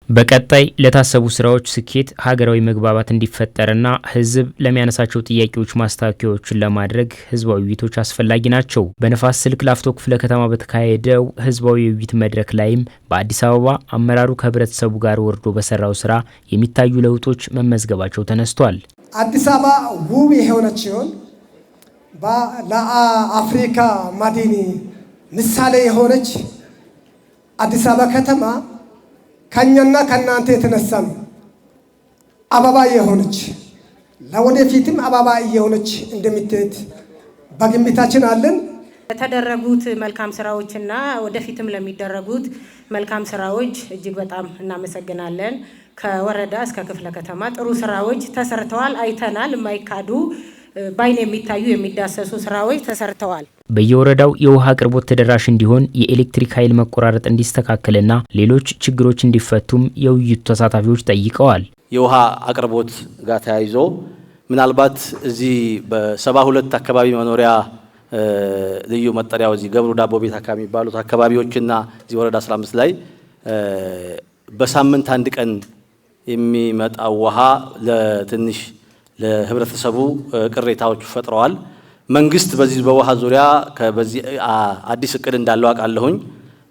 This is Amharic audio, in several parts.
በቀጣይ ለታሰቡ ስራዎች ስኬት ሀገራዊ መግባባት እንዲፈጠርና ህዝብ ለሚያነሳቸው ጥያቄዎች ማስተካከያዎችን ለማድረግ ህዝባዊ ውይይቶች አስፈላጊ ናቸው። በንፋስ ስልክ ላፍቶ ክፍለ ከተማ በተካሄደው ህዝባዊ ውይይት መድረክ ላይም በአዲስ አበባ አመራሩ ከህብረተሰቡ ጋር ወርዶ በሰራው ስራ የሚታዩ ለውጦች መመዝገባቸው ተነስቷል። አዲስ አበባ ውብ የሆነች ሲሆን ለአፍሪካ መዲና ምሳሌ የሆነች አዲስ አበባ ከተማ ከኛና ከናንተ የተነሳ ነው አበባ የሆነች ለወደፊትም አበባ የሆነች እንደምትሄድ በግምታችን አለን። የተደረጉት መልካም ስራዎችና ወደፊትም ለሚደረጉት መልካም ስራዎች እጅግ በጣም እናመሰግናለን። ከወረዳ እስከ ክፍለ ከተማ ጥሩ ስራዎች ተሰርተዋል፣ አይተናል። የማይካዱ ባይን የሚታዩ የሚዳሰሱ ስራዎች ተሰርተዋል። በየወረዳው የውሃ አቅርቦት ተደራሽ እንዲሆን የኤሌክትሪክ ኃይል መቆራረጥ እንዲስተካከልና ሌሎች ችግሮች እንዲፈቱም የውይይቱ ተሳታፊዎች ጠይቀዋል። የውሃ አቅርቦት ጋር ተያይዞ ምናልባት እዚህ በ72 አካባቢ መኖሪያ ልዩ መጠሪያው እዚህ ገብሩ ዳቦ ቤት አካባቢ የሚባሉት አካባቢዎችና እዚህ ወረዳ 15 ላይ በሳምንት አንድ ቀን የሚመጣው ውሃ ለትንሽ ለህብረተሰቡ ቅሬታዎች ፈጥረዋል። መንግስት በዚህ በውሃ ዙሪያ በዚህ አዲስ እቅድ እንዳለው አውቃለሁኝ።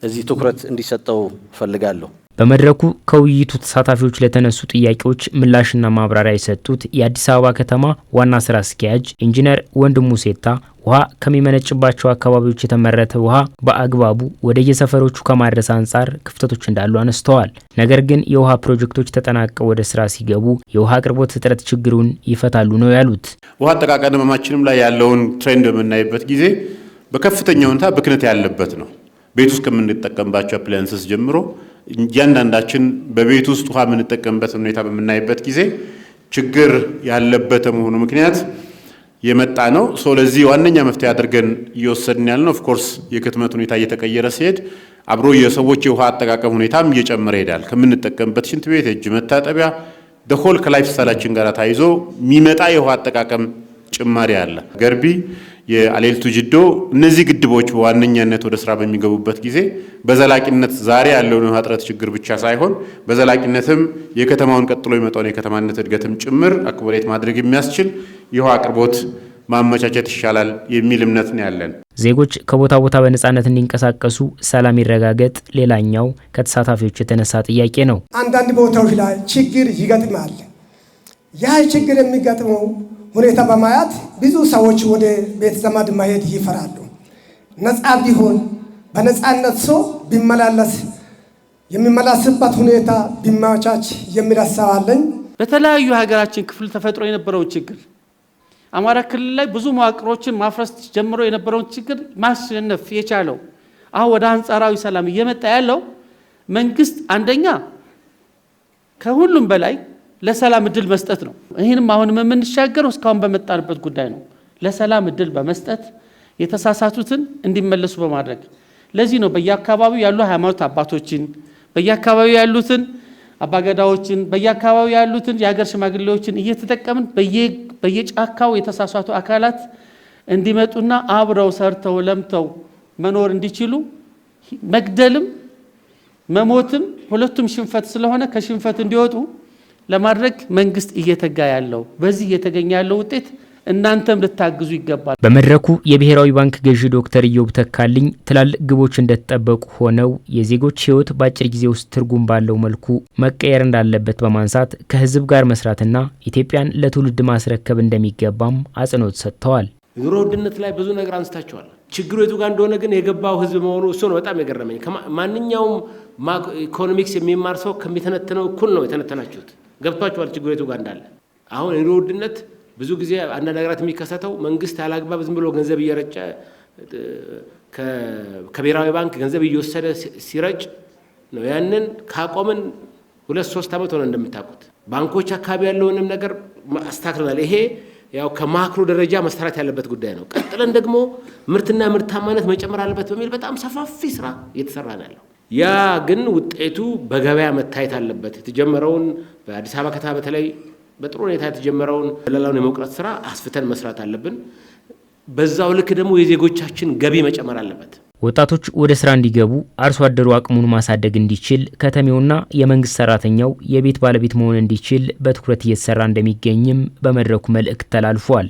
እዚህ ትኩረት እንዲሰጠው ፈልጋለሁ። በመድረኩ ከውይይቱ ተሳታፊዎች ለተነሱ ጥያቄዎች ምላሽና ማብራሪያ የሰጡት የአዲስ አበባ ከተማ ዋና ስራ አስኪያጅ ኢንጂነር ወንድሙ ሴታ ውሃ ከሚመነጭባቸው አካባቢዎች የተመረተ ውሃ በአግባቡ ወደ የሰፈሮቹ ከማድረስ አንጻር ክፍተቶች እንዳሉ አነስተዋል። ነገር ግን የውሃ ፕሮጀክቶች ተጠናቀው ወደ ስራ ሲገቡ የውሃ አቅርቦት እጥረት ችግሩን ይፈታሉ ነው ያሉት። ውሃ አጠቃቀማችንም ላይ ያለውን ትሬንድ በምናይበት ጊዜ በከፍተኛ ሁኔታ ብክነት ያለበት ነው። ቤት ውስጥ ከምንጠቀምባቸው አፕላያንስስ ጀምሮ እያንዳንዳችን በቤት ውስጥ ውሃ የምንጠቀምበት ሁኔታ በምናይበት ጊዜ ችግር ያለበት መሆኑ ምክንያት የመጣ ነው። ለዚህ ዋነኛ መፍትሄ አድርገን እየወሰድን ያለነው ኦፍ ኮርስ የክትመት ሁኔታ እየተቀየረ ሲሄድ አብሮ የሰዎች የውሃ አጠቃቀም ሁኔታም እየጨመረ ይሄዳል። ከምንጠቀምበት ሽንት ቤት፣ እጅ መታጠቢያ ደሆል ከላይፍ ስታይላችን ጋር ታይዞ የሚመጣ የውሃ አጠቃቀም ጭማሪ አለ። ገርቢ የአሌልቱ ጅዶ እነዚህ ግድቦች በዋነኛነት ወደ ስራ በሚገቡበት ጊዜ በዘላቂነት ዛሬ ያለውን የውሃ እጥረት ችግር ብቻ ሳይሆን በዘላቂነትም የከተማውን ቀጥሎ የሚመጣውን የከተማነት እድገትም ጭምር አክብሬት ማድረግ የሚያስችል የውሃ አቅርቦት ማመቻቸት ይሻላል የሚል እምነት ነው ያለን። ዜጎች ከቦታ ቦታ በነጻነት እንዲንቀሳቀሱ ሰላም ይረጋገጥ ሌላኛው ከተሳታፊዎች የተነሳ ጥያቄ ነው። አንዳንድ ቦታዎች ላይ ችግር ይገጥማል። ያ ችግር የሚገጥመው ሁኔታ በማየት ብዙ ሰዎች ወደ ቤት ዘመድ መሄድ ይፈራሉ። ነፃ ቢሆን በነፃነት ሰው ቢመላለስ የሚመላለስበት ሁኔታ ቢማቻች የሚል ሀሳብ አለኝ። በተለያዩ ሀገራችን ክፍል ተፈጥሮ የነበረውን ችግር አማራ ክልል ላይ ብዙ መዋቅሮችን ማፍረስ ጀምሮ የነበረውን ችግር ማሸነፍ የቻለው አሁን ወደ አንጻራዊ ሰላም እየመጣ ያለው መንግስት አንደኛ ከሁሉም በላይ ለሰላም እድል መስጠት ነው። ይሄንም አሁንም የምንሻገረው እስካሁን በመጣንበት ጉዳይ ነው። ለሰላም እድል በመስጠት የተሳሳቱትን እንዲመለሱ በማድረግ ለዚህ ነው በየአካባቢው ያሉ ሃይማኖት አባቶችን በየአካባቢው ያሉትን አባገዳዎችን በየአካባቢው ያሉትን የሀገር ሽማግሌዎችን እየተጠቀምን በየጫካው የተሳሳቱ አካላት እንዲመጡና አብረው ሰርተው ለምተው መኖር እንዲችሉ መግደልም መሞትም ሁለቱም ሽንፈት ስለሆነ ከሽንፈት እንዲወጡ ለማድረግ መንግስት እየተጋ ያለው በዚህ እየተገኘ ያለው ውጤት እናንተም ልታግዙ ይገባል። በመድረኩ የብሔራዊ ባንክ ገዢ ዶክተር ኢዮብ ተካልኝ ትላልቅ ግቦች እንደተጠበቁ ሆነው የዜጎች ህይወት በአጭር ጊዜ ውስጥ ትርጉም ባለው መልኩ መቀየር እንዳለበት በማንሳት ከህዝብ ጋር መስራትና ኢትዮጵያን ለትውልድ ማስረከብ እንደሚገባም አጽንኦት ሰጥተዋል። ኑሮ ውድነት ላይ ብዙ ነገር አንስታችኋል። ችግሩ የቱ ጋር እንደሆነ ግን የገባው ህዝብ መሆኑ እሱ ነው በጣም የገረመኝ። ማንኛውም ኢኮኖሚክስ የሚማር ሰው ከሚተነተነው እኩል ነው የተነተናችሁት። ገብቷችኋል ችግሩ የቱ ጋር እንዳለ። አሁን የኑሮ ውድነት ብዙ ጊዜ አንዳንድ ነገራት የሚከሰተው መንግስት ያላግባብ ዝም ብሎ ገንዘብ እየረጨ ከብሔራዊ ባንክ ገንዘብ እየወሰደ ሲረጭ ነው። ያንን ካቆምን 2-3 ዓመት ሆነ። እንደምታውቁት ባንኮች አካባቢ ያለውንም ነገር አስተካክለናል። ይሄ ያው ከማክሮ ደረጃ መስተራት ያለበት ጉዳይ ነው። ቀጥለን ደግሞ ምርትና ምርታማነት መጨመር አለበት በሚል በጣም ሰፋፊ ስራ እየተሰራ ነው ያለው። ያ ግን ውጤቱ በገበያ መታየት አለበት። የተጀመረውን በአዲስ አበባ ከተማ በተለይ በጥሩ ሁኔታ የተጀመረውን ለላውን የመቁረጥ ስራ አስፍተን መስራት አለብን። በዛው ልክ ደግሞ የዜጎቻችን ገቢ መጨመር አለበት። ወጣቶች ወደ ስራ እንዲገቡ አርሶ አደሩ አቅሙን ማሳደግ እንዲችል ከተሜውና የመንግስት ሰራተኛው የቤት ባለቤት መሆን እንዲችል በትኩረት እየተሰራ እንደሚገኝም በመድረኩ መልእክት ተላልፏል።